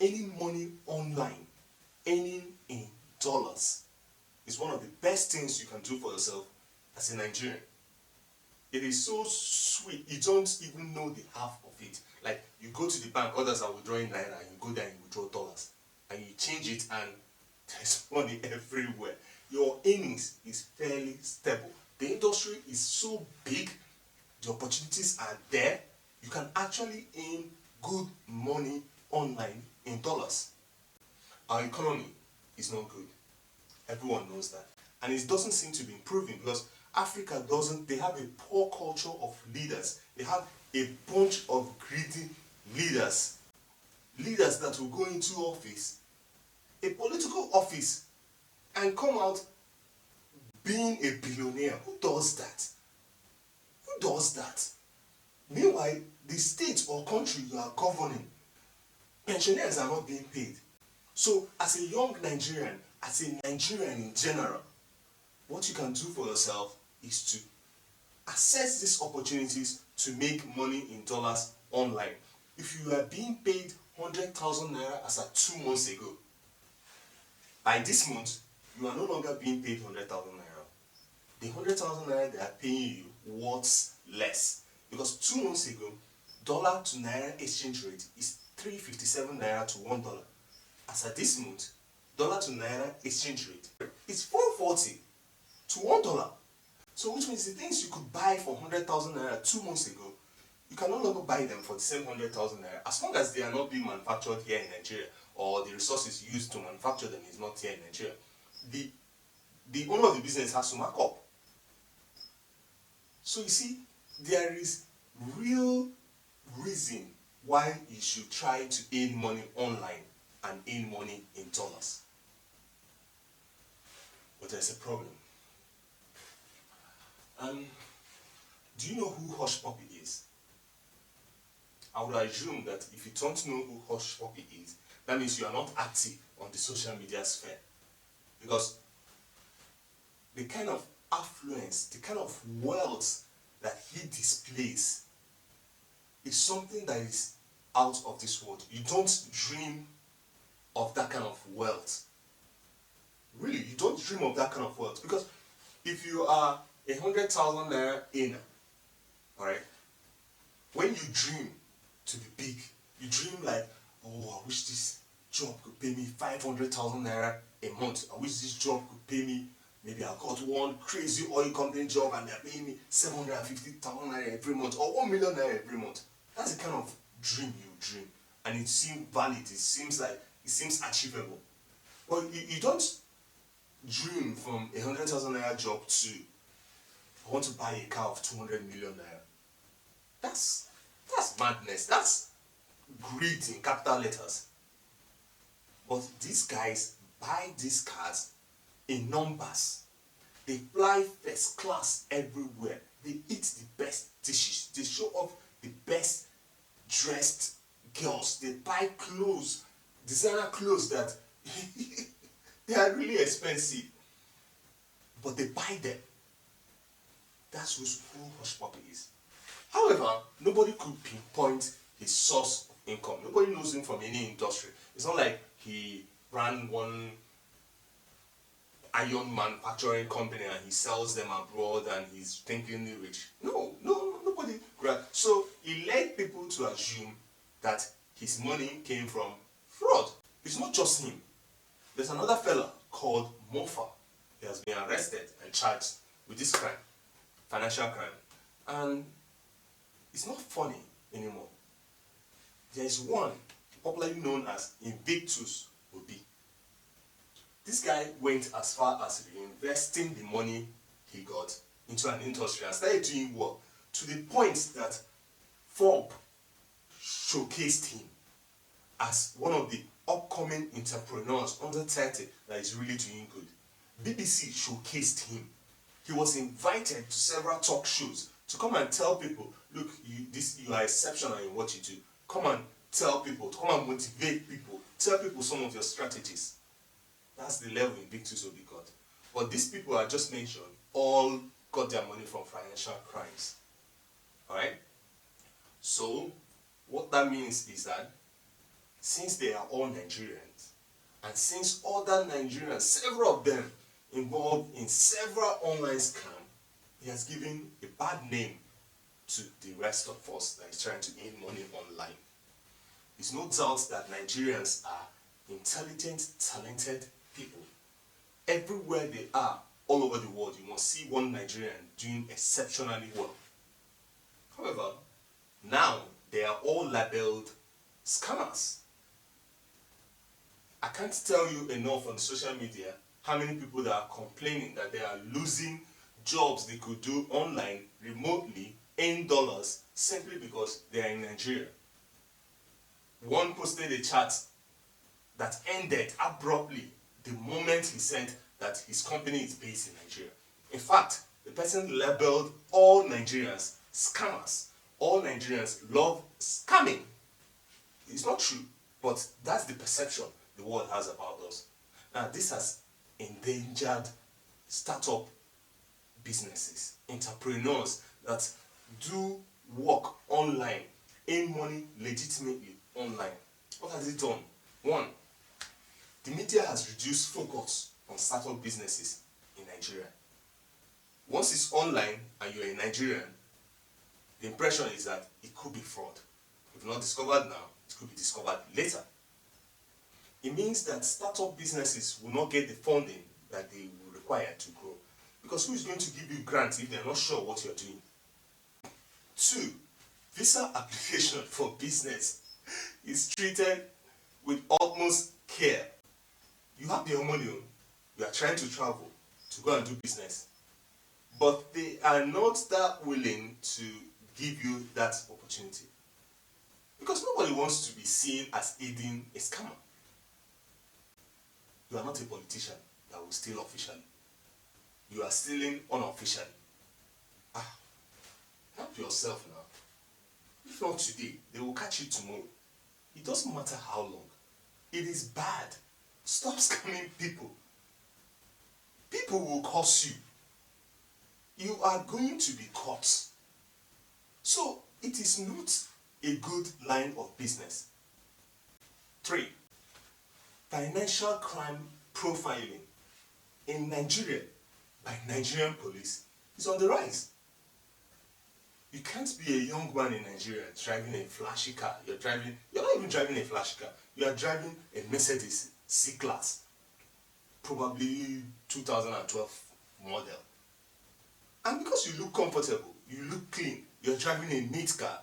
Earning money online, earning in dollars, is one of the best things you can do for yourself as a Nigerian. It is so sweet, you don't even know the half of it. Like, you go to the bank, others are withdrawing naira, and you go there and you withdraw dollars, and you change it, and there's money everywhere. Your earnings is fairly stable. The industry is so big, the opportunities are there. You can actually earn good money online in dollars. Our economy is not good. Everyone knows that. And it doesn't seem to be improving because Africa doesn't, they have a poor culture of leaders. They have a bunch of greedy leaders. Leaders that will go into office, a political office, and come out being a billionaire. Who does that? Who does that? Meanwhile, the state or country you are governing, pensioners are not being paid. So, as a young Nigerian, as a Nigerian in general, what you can do for yourself is to access these opportunities to make money in dollars online. If you are being paid 100,000 naira as at 2 months ago, by this month, you are no longer being paid 100,000 naira. The 100,000 naira they are paying you worth less. Because 2 months ago, dollar to naira exchange rate is 357 naira to $1. As at this month, dollar to naira exchange rate is 440 to $1. So which means the things you could buy for 100,000 naira 2 months ago, you can no longer buy them for the same 100,000 naira, as long as they are not being manufactured here in Nigeria, or the resources used to manufacture them is not here in Nigeria. The owner of the business has to mark up. So you see, there is real reason why you should try to earn money online and earn money in dollars. But there's a problem. Do you know who Hushpuppi is? I would assume that if you don't know who Hushpuppi is, that means you are not active on the social media sphere. Because the kind of affluence, the kind of wealth that he displays is something that is out of this world. You don't dream of that kind of wealth. Really, you don't dream of that kind of wealth. Because if you are 100,000 naira earner, alright, when you dream to be big, you dream like, oh, I wish this job could pay me 500,000 naira a month. I wish this job could pay me, maybe I got one crazy oil company job and they're paying me 750,000 naira every month, or 1 million naira every month. That's the kind of dream you dream. And it seems valid, it seems achievable. But you don't dream from 100,000 naira job to, I want to buy a car of 200 million naira. That's madness. That's greed in capital letters. But these guys buy these cars in numbers. They fly first class everywhere. They eat the best dishes. They show off the best dressed girls. They buy clothes, designer clothes that they are really expensive. But they buy them. That's who Hushpuppi is. However, nobody could pinpoint his source of income. Nobody knows him from any industry. It's not like he ran one iron manufacturing company and he sells them abroad and he's thinking rich. No, nobody. So he led people to assume that his money came from fraud. It's not just him. There's another fella called Mompha. He has been arrested and charged with this crime, financial crime. And it's not funny anymore. There is one popularly known as Invictus Obi. This guy went as far as reinvesting the money he got into an industry and started doing well, to the point that Forbes showcased him as one of the upcoming entrepreneurs under 30 that is really doing good. BBC showcased him. He was invited to several talk shows to come and tell people, look, you are exceptional in what you do. Come and tell people, come and motivate people, tell people some of your strategies. That's the level Invictus Obi got. But these people I just mentioned all got their money from financial crimes. Alright? So, what that means is that since they are all Nigerians, and since other Nigerians, several of them involved in several online scams, he has given a bad name to the rest of us that is trying to earn money online. It's no doubt that Nigerians are intelligent, talented people. Everywhere they are, all over the world, you must see one Nigerian doing exceptionally well. However, now they are all labeled scammers. I can't tell you enough on social media how many people that are complaining that they are losing jobs they could do online, remotely, in dollars, simply because they are in Nigeria. One posted a chat that ended abruptly the moment he said that his company is based in Nigeria. In fact, the person labeled all Nigerians scammers. All Nigerians love scamming. It's not true, but that's the perception the world has about us. Now, this has endangered startup businesses, entrepreneurs that do work online, earn money legitimately online. What has it done? One, the media has reduced focus on startup businesses in Nigeria. Once it's online and you're a Nigerian, the impression is that it could be fraud. If not discovered now, it could be discovered later. It means that startup businesses will not get the funding that they will require to grow. Because who is going to give you grants if they're not sure what you're doing? Two, visa application for business is treated with utmost care. You have your money, you are trying to travel to go and do business, but they are not that willing to give you that opportunity. Because nobody wants to be seen as aiding a scammer. You are not a politician that will steal officially. You are stealing unofficially. Help yourself now. If not today, they will catch you tomorrow. It doesn't matter how long. It is bad. Stop scamming people. People will curse you. You are going to be caught. So, it is not a good line of business. 3. Financial crime profiling in Nigeria by Nigerian police is on the rise. You can't be a young man in Nigeria driving a flashy car. You're not even driving a flashy car. You are driving a Mercedes C-Class, probably 2012 model. And because you look comfortable, you look clean, you're driving a neat car,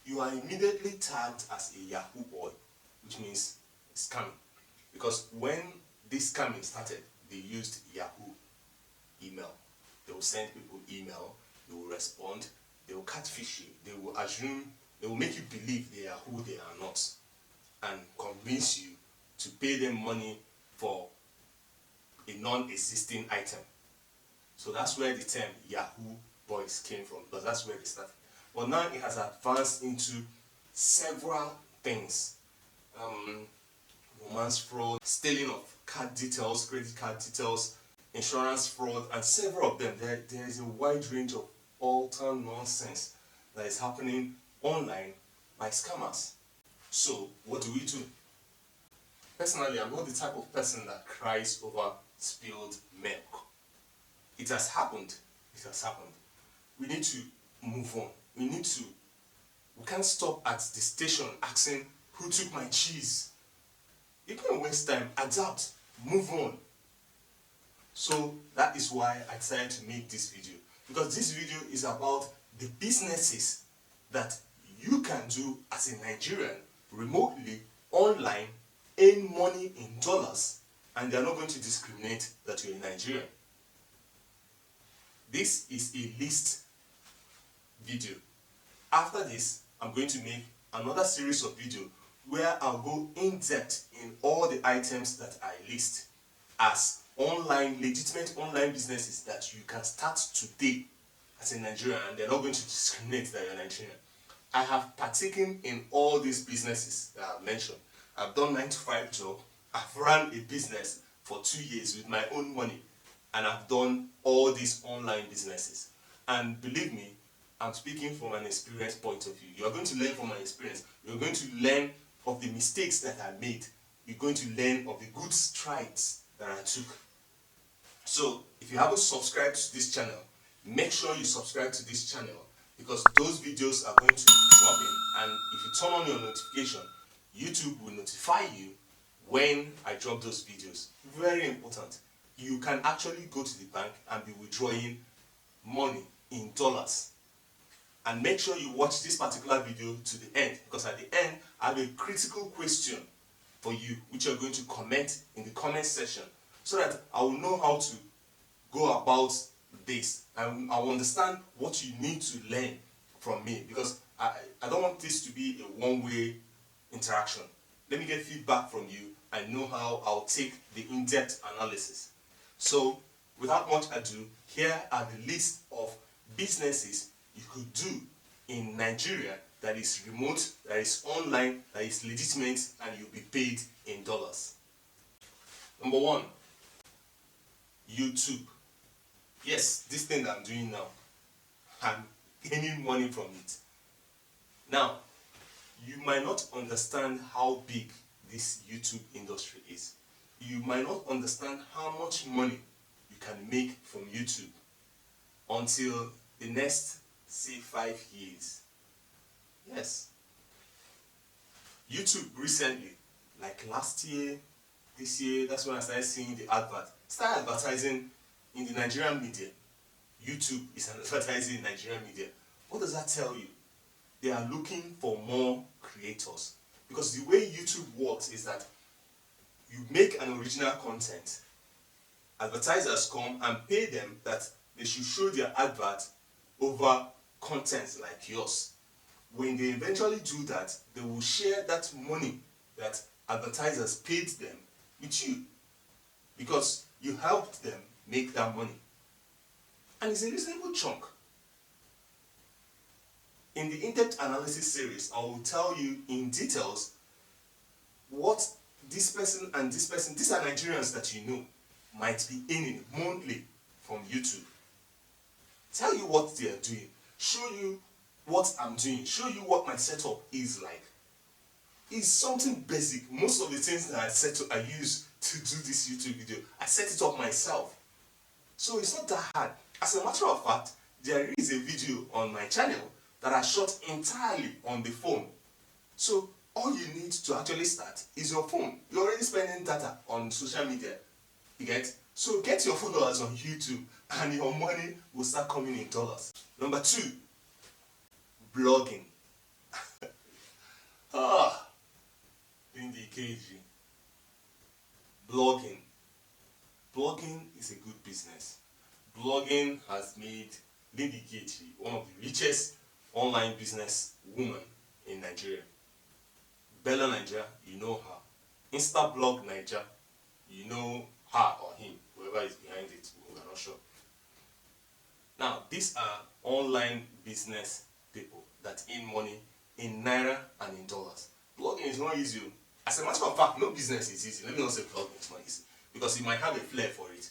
you are immediately tagged as a Yahoo boy, which means scamming. Because when this scamming started, they used Yahoo email. They will send people email, they will respond, they will catfish you, they will assume, they will make you believe they are who they are not, and convince you to pay them money for a non-existing item. So that's where the term Yahoo boys came from, because that's where they started. But now it has advanced into several things. Romance fraud, stealing of card details, credit card details, insurance fraud, and several of them. There is a wide range of utter nonsense that is happening online by scammers. So, what do we do? Personally, I'm not the type of person that cries over spilled milk. It has happened. It has happened. We need to move on. We can't stop at the station asking, who took my cheese? You can't waste time. Adapt. Move on. So that is why I decided to make this video. Because this video is about the businesses that you can do as a Nigerian, remotely, online, earn money in dollars, and they are not going to discriminate that you're a Nigerian. This is a list video. After this, I'm going to make another series of videos where I'll go in depth in all the items that I list as legitimate online businesses that you can start today as a Nigerian, and they're not going to discriminate that you're Nigerian. I have partaken in all these businesses that I've mentioned. I've done 9-to-5 job. I've run a business for 2 years with my own money, and I've done all these online businesses. And believe me, I'm speaking from an experienced point of view. You're going to learn from my experience. You're going to learn of the mistakes that I made. You're going to learn of the good strides that I took. So if you haven't subscribed to this channel, make sure you subscribe to this channel, because those videos are going to drop in, and if you turn on your notification, YouTube will notify you when I drop those videos. Very important. You can actually go to the bank and be withdrawing money in dollars. And make sure you watch this particular video to the end, because at the end I have a critical question for you which you're going to comment in the comment section, so that I will know how to go about this, and I will understand what you need to learn from me, because I don't want this to be a one-way interaction. Let me get feedback from you and know how I'll take the in-depth analysis. So without much ado, here are the list of businesses you could do in Nigeria that is remote, that is online, that is legitimate, and you'll be paid in dollars. Number 1, YouTube. Yes, this thing that I'm doing now, I'm gaining money from it. Now, you might not understand how big this YouTube industry is. You might not understand how much money you can make from YouTube until the next, say, 5 years. Yes. YouTube recently, like last year, this year, that's when I started seeing the start advertising in the Nigerian media. YouTube is advertising in Nigerian media. What does that tell you? They are looking for more creators. Because the way YouTube works is that you make an original content, advertisers come and pay them that they should show their advert over content like yours. When they eventually do that, they will share that money that advertisers paid them with you, because you helped them make that money. And it's a reasonable chunk. In the in-depth analysis series, I will tell you in details what this person and this person, these are Nigerians that you know, might be earning monthly from YouTube. Tell you what they are doing, show you what I'm doing, show you what my setup is like. It's something basic. Most of the things that I use to do this YouTube video, I set it up myself. So it's not that hard. As a matter of fact, there is a video on my channel that I shot entirely on the phone. So all you need to actually start is your phone. You're already spending data on social media. You get? So get your followers on YouTube and your money will start coming in dollars. Number 2, blogging. Blogging. Blogging is a good business. Blogging has made Lady Keji one of the richest online business women in Nigeria. Bella Nigeria, you know her. Instablog Nigeria, you know her or him, whoever is behind it, we are not sure. Now, these are online business people that earn money in naira and in dollars. Blogging is not easy. As a matter of fact, no business is easy. Let me not say blogging is not easy, because you might have a flair for it.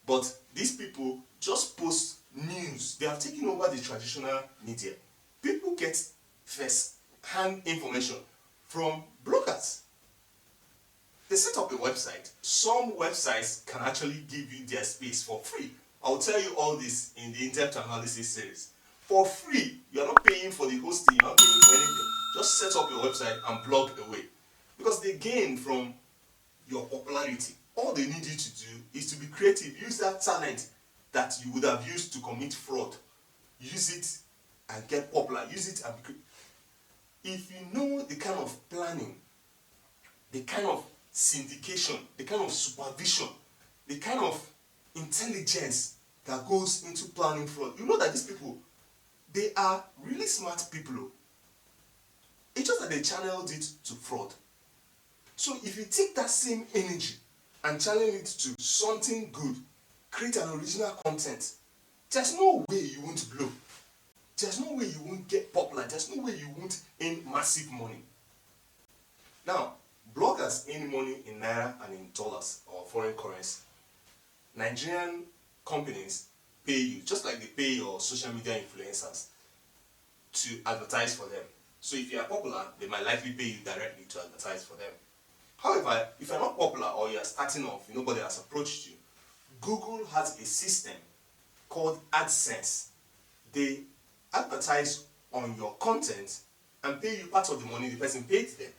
But these people just post news. They have taken over the traditional media. People get first-hand information from bloggers. They set up a website. Some websites can actually give you their space for free. I'll tell you all this in the in-depth analysis series. For free. You're not paying for the hosting, you're not paying for anything. Just set up your website and blog away. Because they gain from your popularity. All they need you to do is to be creative. Use that talent that you would have used to commit fraud. Use it and get popular. Use it and be creative. If you know the kind of planning, the kind of syndication, the kind of supervision, the kind of intelligence that goes into planning fraud, you know that these people, they are really smart people. It's just that they channeled it to fraud. So if you take that same energy and channel it to something good, create an original content, there's no way you won't blow. There's no way you won't get popular. There's no way you won't earn massive money. Now, bloggers earn money in naira and in dollars or foreign currency. Nigerian companies pay you, just like they pay your social media influencers to advertise for them. So if you are popular, they might likely pay you directly to advertise for them. However, if you're not popular or you're starting off, nobody has approached you, Google has a system called AdSense. They advertise on your content and pay you part of the money the person paid them.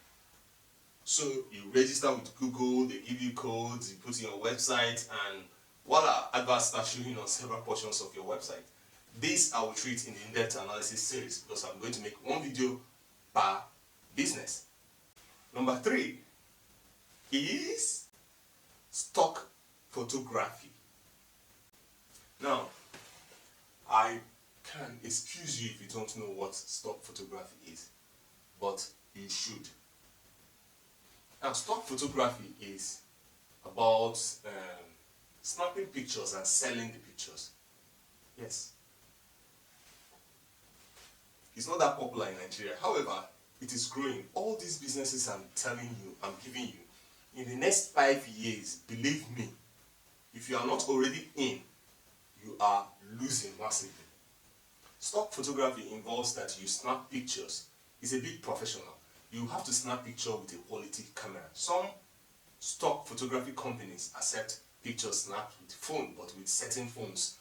So you register with Google, they give you codes, you put in your website, and voila, adverts start showing on several portions of your website. This I will treat in the in-depth analysis series because I'm going to make one video per business. Number 3 is stock photography. Now, I can excuse you if you don't know what stock photography is, but you should. Now, stock photography is about snapping pictures and selling the pictures. Yes. It's not that popular in Nigeria. However, it is growing. All these businesses I'm telling you, I'm giving you, in the next 5 years, believe me, if you are not already in, you are losing massively. Stock photography involves that you snap pictures. It's a bit professional. You have to snap picture with a quality camera. Some stock photography companies accept pictures snapped with phone, but with certain phones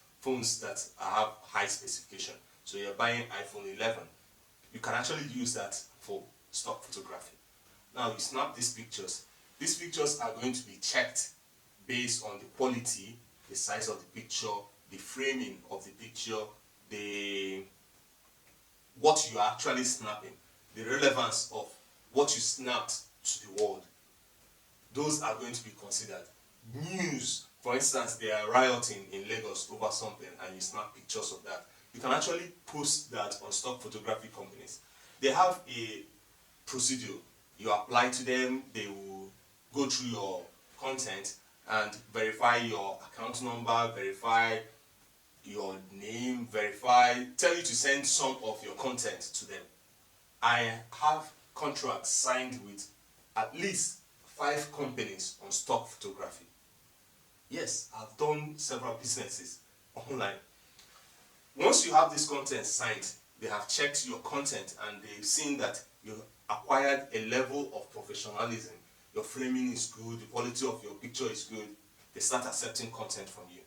that have high specification. So you're buying iPhone 11, you can actually use that for stock photography. Now you snap these pictures. These pictures are going to be checked based on the quality, the size of the picture, the framing of the picture, what you are actually snapping, the relevance of what you snapped to the world. Those are going to be considered. News, for instance, they are rioting in Lagos over something and you snap pictures of that. You can actually post that on stock photography companies. They have a procedure. You apply to them, they will go through your content and verify your account number, verify your name, tell you to send some of your content to them. I have contracts signed with at least 5 companies on stock photography. Yes, I've done several businesses online. Once you have this content signed, they have checked your content and they've seen that you acquired a level of professionalism. Your framing is good, the quality of your picture is good. They start accepting content from you.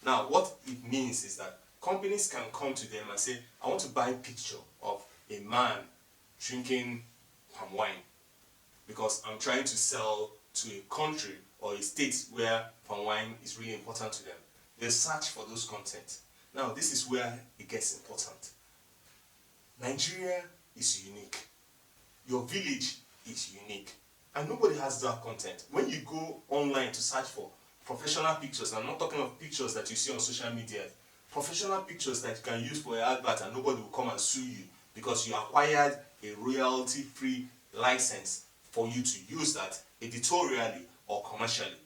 Now, what it means is that companies can come to them and say, I want to buy a picture of a man drinking palm wine because I'm trying to sell to a country or a state where palm wine is really important to them. They search for those content. Now, this is where it gets important. Nigeria is unique. Your village is unique. And nobody has that content. When you go online to search for professional pictures, I'm not talking of pictures that you see on social media, professional pictures that you can use for your advert and nobody will come and sue you because you acquired a royalty-free license for you to use that editorially or commercially.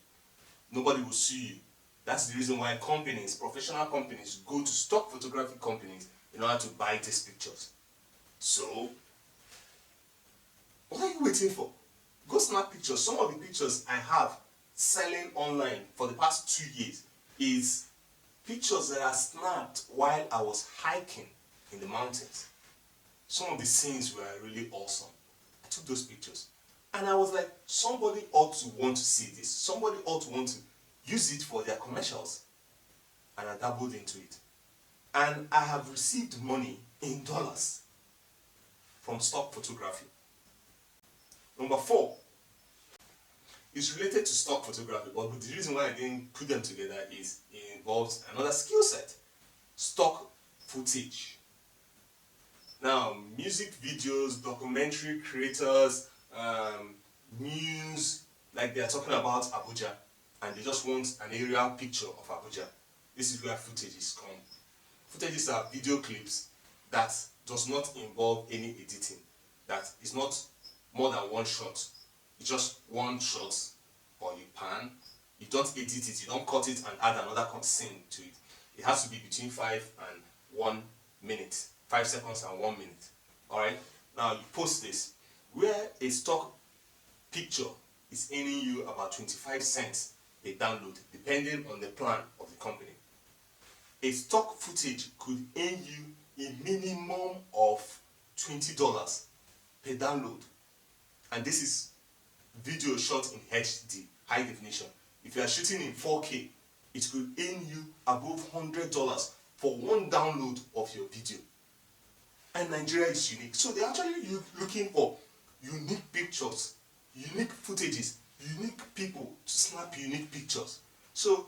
Nobody will sue you. That's the reason why companies, professional companies, go to stock photography companies in order to buy these pictures. So, what are you waiting for? Go snap pictures. Some of the pictures I have selling online for the past 2 years is pictures that are snapped while I was hiking in the mountains. Some of the scenes were really awesome. I took those pictures and I was like, somebody ought to want to see this. Somebody ought to want to use it for their commercials. And I dabbled into it. And I have received money in dollars from stock photography. Number 4 is related to stock photography, but the reason why I didn't put them together is it involves another skill set, stock footage. Now, music videos, documentary creators, news, like they are talking about Abuja, and they just want an aerial picture of Abuja. This is where footages come. Footages are video clips that does not involve any editing, that is not more than one shot. It's just one shot, or you pan. You don't edit it, you don't cut it and add another scene to it. It has to be between 5 and 1 minute, 5 seconds and 1 minute. Alright, now you post this, where a stock picture is earning you about 25 cents a download, depending on the plan of the company. A stock footage could earn you a minimum of $20 per download. And this is video shot in HD, high definition. If you are shooting in 4K, it could earn you above $100 for one download of your video. And Nigeria is unique. So they're actually looking for unique pictures, unique footages, unique people to snap unique pictures. So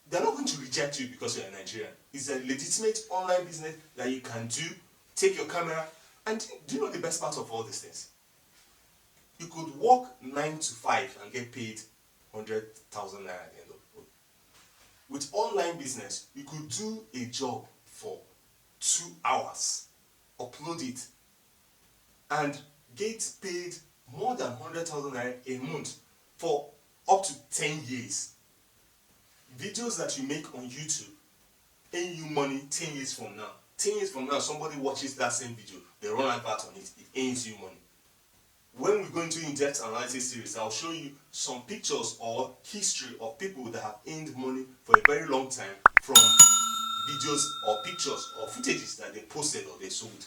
they're not going to reject you because you're a Nigerian. It's a legitimate online business that you can do. Take your camera, and do you know the best part of all these things? You could work 9 to 5 and get paid 100,000 naira at the end of the month. With online business, you could do a job for 2 hours, upload it, and get paid more than 100,000 naira a month for up to 10 years. Videos that you make on YouTube earn you money 10 years from now. 10 years from now, somebody watches that same video, they run advert on it, it earns you money. When we go into in-depth analysis series, I'll show you some pictures or history of people that have earned money for a very long time from videos or pictures or footages that they posted or they sold.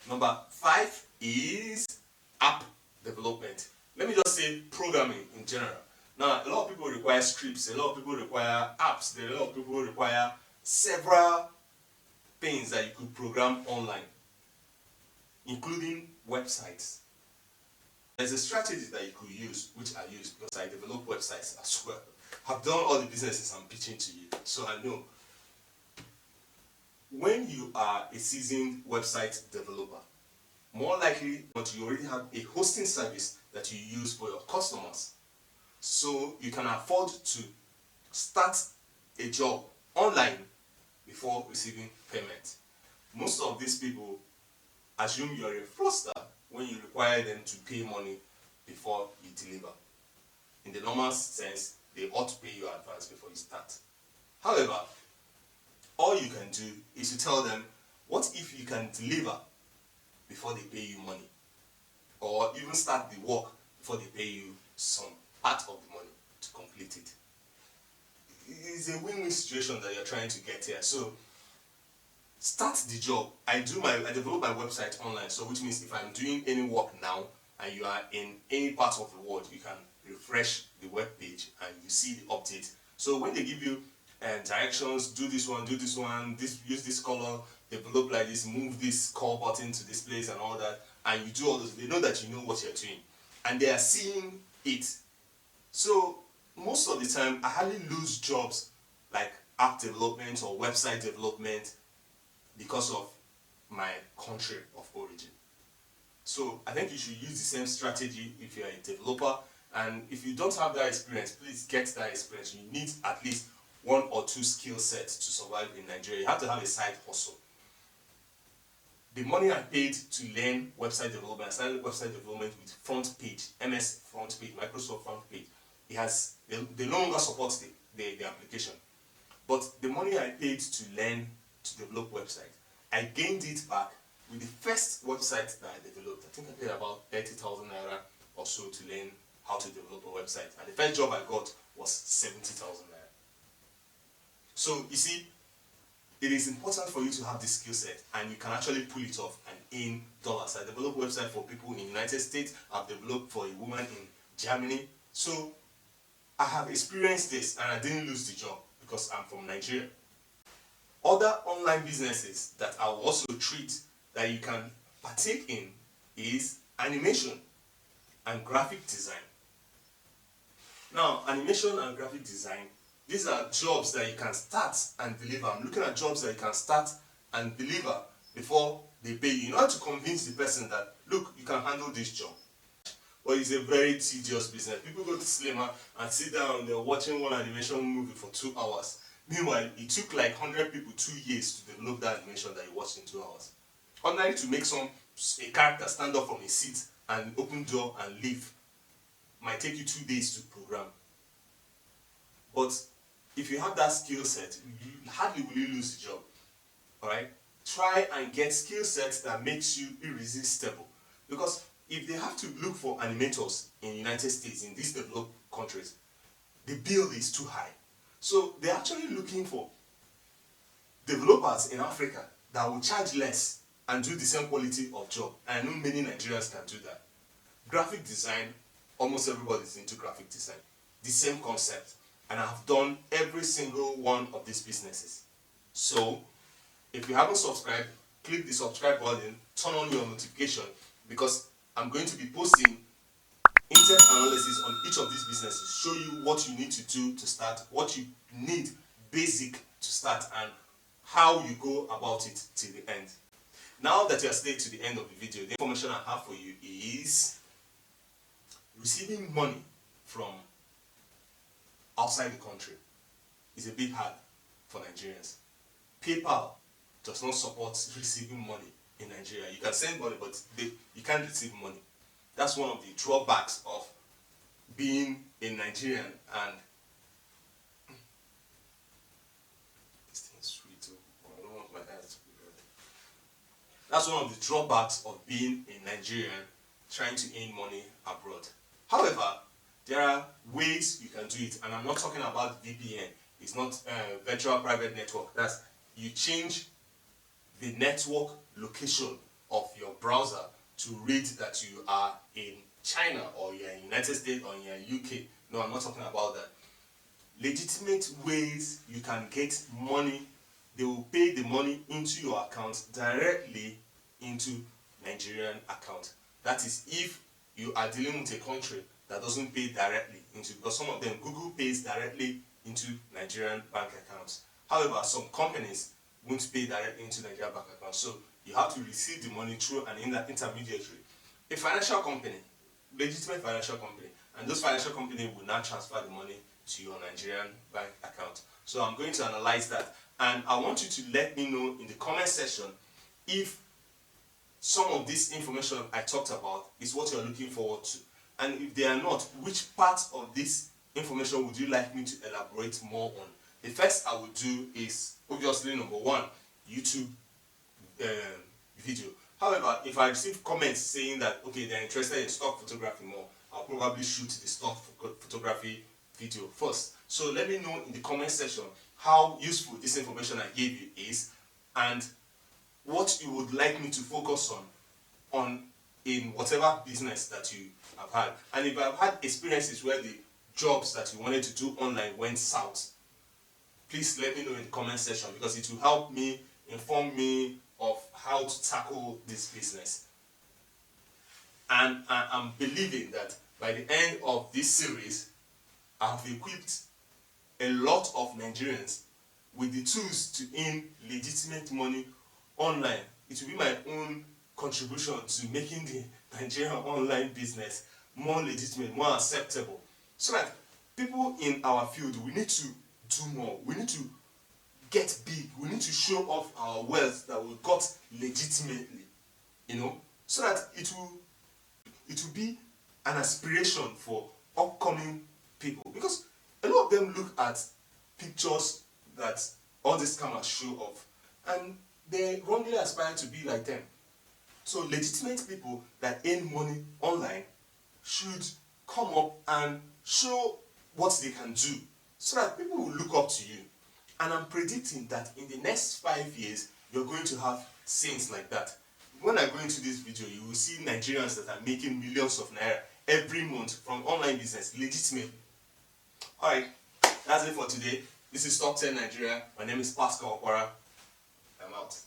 Number 5 is app development. Let me just say programming in general. Now, a lot of people require scripts, a lot of people require apps, a lot of people require several things that you could program online, including websites. There's a strategy that you could use, which I use because I develop websites as well. I've done all the businesses I'm pitching to you, so I know. When you are a seasoned website developer, more likely but you already have a hosting service that you use for your customers. So you can afford to start a job online before receiving payment. Most of these people assume you're a fraudster when you require them to pay money before you deliver. In the normal sense, they ought to pay you advance before you start. However, all you can do is to tell them, what if you can deliver before they pay you money? Or even start the work before they pay you some part of the money to complete it. It's a win-win situation that you're trying to get here. So start the job. I develop my website online, so which means if I'm doing any work now and you are in any part of the world, you can refresh the web page and you see the update. So when they give you directions, do this one, use this color, develop like this, move this call button to this place and all that, and you do all those, they know that you know what you're doing and they are seeing it. So most of the time I hardly lose jobs like app development or website development because of my country of origin. So I think you should use the same strategy if you're a developer, and if you don't have that experience, please get that experience. You need at least 1 or 2 skill sets to survive in Nigeria. You have to have a side hustle. The money I paid to learn website development, I started website development with front page, MS front page, Microsoft front page. They no longer support the application. But the money I paid to learn to develop website, I gained it back with the first website that I developed. I think I paid about 30,000 naira or so to learn how to develop a website. And the first job I got was 70,000 naira. So you see, it is important for you to have this skill set and you can actually pull it off and earn dollars. I develop website for people in the United States. I've developed for a woman in Germany. So I have experienced this and I didn't lose the job because I'm from Nigeria. Other online businesses that I will also treat that you can partake in is animation and graphic design. Now, animation and graphic design, these are jobs that you can start and deliver. I'm looking at jobs that you can start and deliver before they pay you. In order to convince the person that, look, you can handle this job. But it's a very tedious business. People go to cinema and sit down, they're watching one animation movie for 2 hours. Meanwhile, it took like 100 people 2 years to develop that animation that you watched in 2 hours. Ordinarily, to make a character stand up from a seat and open door and leave might take you 2 days to program. But if you have that skill set, hardly will you lose the job. Alright? Try and get skill sets that makes you irresistible. Because if they have to look for animators in the United States, in these developed countries, the bill is too high. So they're actually looking for developers in Africa that will charge less and do the same quality of job. And I know many Nigerians can do that. Graphic design, almost everybody is into graphic design. The same concept. And I have done every single one of these businesses. So, if you haven't subscribed, click the subscribe button, turn on your notification, because I'm going to be posting in-depth analysis on each of these businesses, show you what you need to do to start, what you need basic to start, and how you go about it till the end. Now that you have stayed to the end of the video, the information I have for you is receiving money from outside the country is a bit hard for Nigerians. PayPal does not support receiving money in Nigeria. You can send money, but you can't receive money. That's one of the drawbacks of being a Nigerian. And this thing is sweet too. I don't want my eyes to be red. That's one of the drawbacks of being a Nigerian trying to earn money abroad. However, there are ways you can do it, and I'm not talking about VPN. It's not virtual private network. That's you change the network location of your browser to read that you are in China or you're in United States or you're in UK. No, I'm not talking about that. Legitimate ways you can get money. They will pay the money into your account directly into Nigerian account. That is if you are dealing with a country that doesn't pay directly into, because some of them Google pays directly into Nigerian bank accounts. However, some companies won't pay directly into Nigerian bank accounts, so you have to receive the money through an intermediary, a financial company, legitimate financial company, and those financial company will now transfer the money to your Nigerian bank account. So I'm going to analyze that, and I want you to let me know in the comment section if some of this information I talked about is what you're looking forward to, and if they are not, which parts of this information would you like me to elaborate more on. The first I would do is obviously number one, YouTube video. However, if I receive comments saying that okay, they're interested in stock photography more, I'll probably shoot the stock photography video first. So let me know in the comment section how useful this information I gave you is, and what you would like me to focus on in whatever business that you have had. And if I've had experiences where the jobs that you wanted to do online went south, please let me know in the comment section, because it will help me, inform me of how to tackle this business. And I'm believing that by the end of this series, I've equipped a lot of Nigerians with the tools to earn legitimate money online. It will be my own contribution to making the Nigerian online business more legitimate, more acceptable, so that people in our field, we need to do more. We need to get big. We need to show off our wealth that we got legitimately, so that it will be an aspiration for upcoming people, because a lot of them look at pictures that all these scammers show off and they wrongly aspire to be like them. So legitimate people that earn money online should come up and show what they can do, so that people will look up to you. And I'm predicting that in the next 5 years, you're going to have saints like that. When I go into this video, you will see Nigerians that are making millions of naira every month from online business, legitimate. Alright, that's it for today. This is Top 10 Nigeria. My name is Paschal. I'm out.